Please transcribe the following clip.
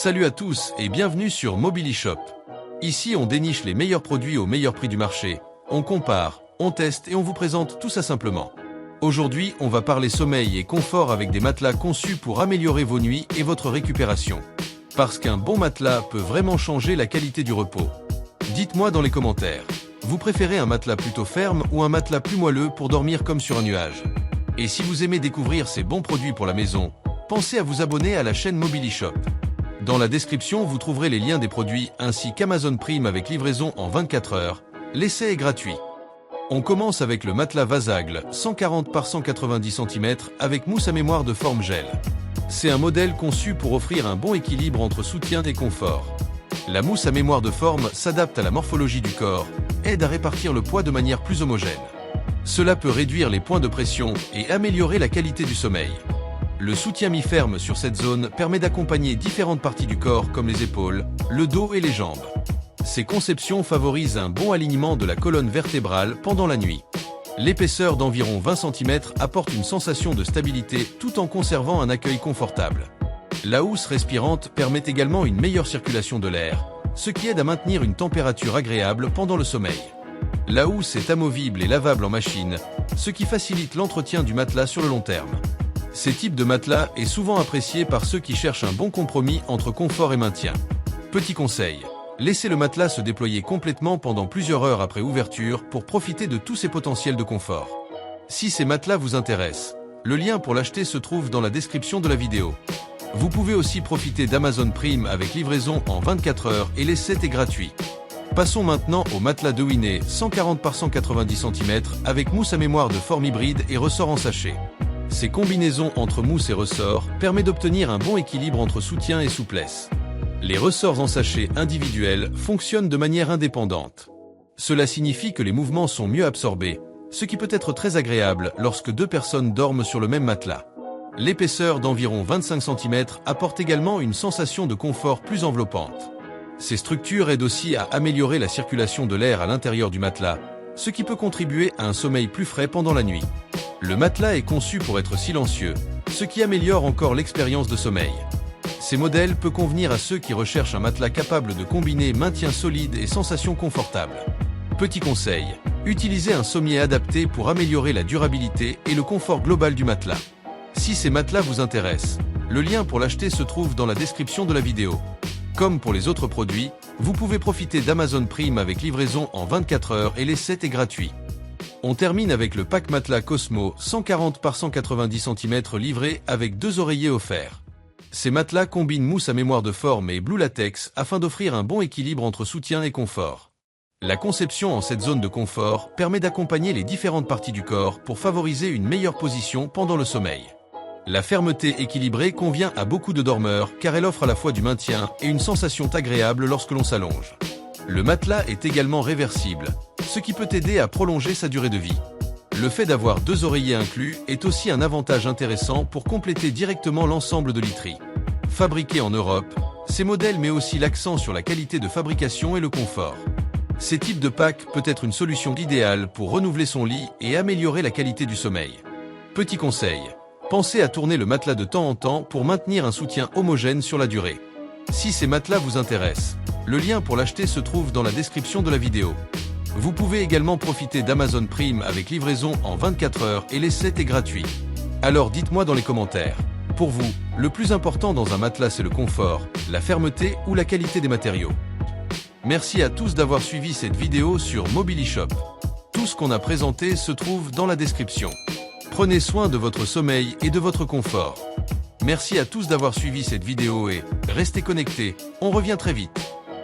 Salut à tous et bienvenue sur Mobilishop. Ici on déniche les meilleurs produits au meilleur prix du marché, on compare, on teste et on vous présente tout ça simplement. Aujourd'hui on va parler sommeil et confort avec des matelas conçus pour améliorer vos nuits et votre récupération. Parce qu'un bon matelas peut vraiment changer la qualité du repos. Dites-moi dans les commentaires, vous préférez un matelas plutôt ferme ou un matelas plus moelleux pour dormir comme sur un nuage? Et si vous aimez découvrir ces bons produits pour la maison, pensez à vous abonner à la chaîne Mobilishop. Dans la description, vous trouverez les liens des produits ainsi qu'Amazon Prime avec livraison en 24 heures. L'essai est gratuit. On commence avec le matelas Vasagle 140 par 190 cm avec mousse à mémoire de forme gel. C'est un modèle conçu pour offrir un bon équilibre entre soutien et confort. La mousse à mémoire de forme s'adapte à la morphologie du corps, aide à répartir le poids de manière plus homogène. Cela peut réduire les points de pression et améliorer la qualité du sommeil. Le soutien mi-ferme sur cette zone permet d'accompagner différentes parties du corps comme les épaules, le dos et les jambes. Ces conceptions favorisent un bon alignement de la colonne vertébrale pendant la nuit. L'épaisseur d'environ 20 cm apporte une sensation de stabilité tout en conservant un accueil confortable. La housse respirante permet également une meilleure circulation de l'air, ce qui aide à maintenir une température agréable pendant le sommeil. La housse est amovible et lavable en machine, ce qui facilite l'entretien du matelas sur le long terme. Ces types de matelas est souvent apprécié par ceux qui cherchent un bon compromis entre confort et maintien. Petit conseil, laissez le matelas se déployer complètement pendant plusieurs heures après ouverture pour profiter de tous ses potentiels de confort. Si ces matelas vous intéressent, le lien pour l'acheter se trouve dans la description de la vidéo. Vous pouvez aussi profiter d'Amazon Prime avec livraison en 24 heures et l'essai est gratuit. Passons maintenant au matelas Dewinné 140 par 190 cm avec mousse à mémoire de forme hybride et ressort en sachet. Ces combinaisons entre mousse et ressort permettent d'obtenir un bon équilibre entre soutien et souplesse. Les ressorts en sachet individuels fonctionnent de manière indépendante. Cela signifie que les mouvements sont mieux absorbés, ce qui peut être très agréable lorsque deux personnes dorment sur le même matelas. L'épaisseur d'environ 25 cm apporte également une sensation de confort plus enveloppante. Ces structures aident aussi à améliorer la circulation de l'air à l'intérieur du matelas, ce qui peut contribuer à un sommeil plus frais pendant la nuit. Le matelas est conçu pour être silencieux, ce qui améliore encore l'expérience de sommeil. Ces modèles peuvent convenir à ceux qui recherchent un matelas capable de combiner maintien solide et sensations confortables. Petit conseil, utilisez un sommier adapté pour améliorer la durabilité et le confort global du matelas. Si ces matelas vous intéressent, le lien pour l'acheter se trouve dans la description de la vidéo. Comme pour les autres produits, vous pouvez profiter d'Amazon Prime avec livraison en 24 heures et l'essai est gratuit. On termine avec le pack matelas Cosmo 140 par 190 cm livré avec 2 oreillers offerts. Ces matelas combinent mousse à mémoire de forme et blue latex afin d'offrir un bon équilibre entre soutien et confort. La conception en cette zone de confort permet d'accompagner les différentes parties du corps pour favoriser une meilleure position pendant le sommeil. La fermeté équilibrée convient à beaucoup de dormeurs car elle offre à la fois du maintien et une sensation agréable lorsque l'on s'allonge. Le matelas est également réversible, ce qui peut aider à prolonger sa durée de vie. Le fait d'avoir 2 oreillers inclus est aussi un avantage intéressant pour compléter directement l'ensemble de literie. Fabriqués en Europe, ces modèles mettent aussi l'accent sur la qualité de fabrication et le confort. Ces types de packs peuvent être une solution idéale pour renouveler son lit et améliorer la qualité du sommeil. Petit conseil, pensez à tourner le matelas de temps en temps pour maintenir un soutien homogène sur la durée. Si ces matelas vous intéressent, le lien pour l'acheter se trouve dans la description de la vidéo. Vous pouvez également profiter d'Amazon Prime avec livraison en 24 heures et l'essai est gratuit. Alors dites-moi dans les commentaires, pour vous, le plus important dans un matelas c'est le confort, la fermeté ou la qualité des matériaux. Merci à tous d'avoir suivi cette vidéo sur Mobilishop. Tout ce qu'on a présenté se trouve dans la description. Prenez soin de votre sommeil et de votre confort. Merci à tous d'avoir suivi cette vidéo et restez connectés, on revient très vite.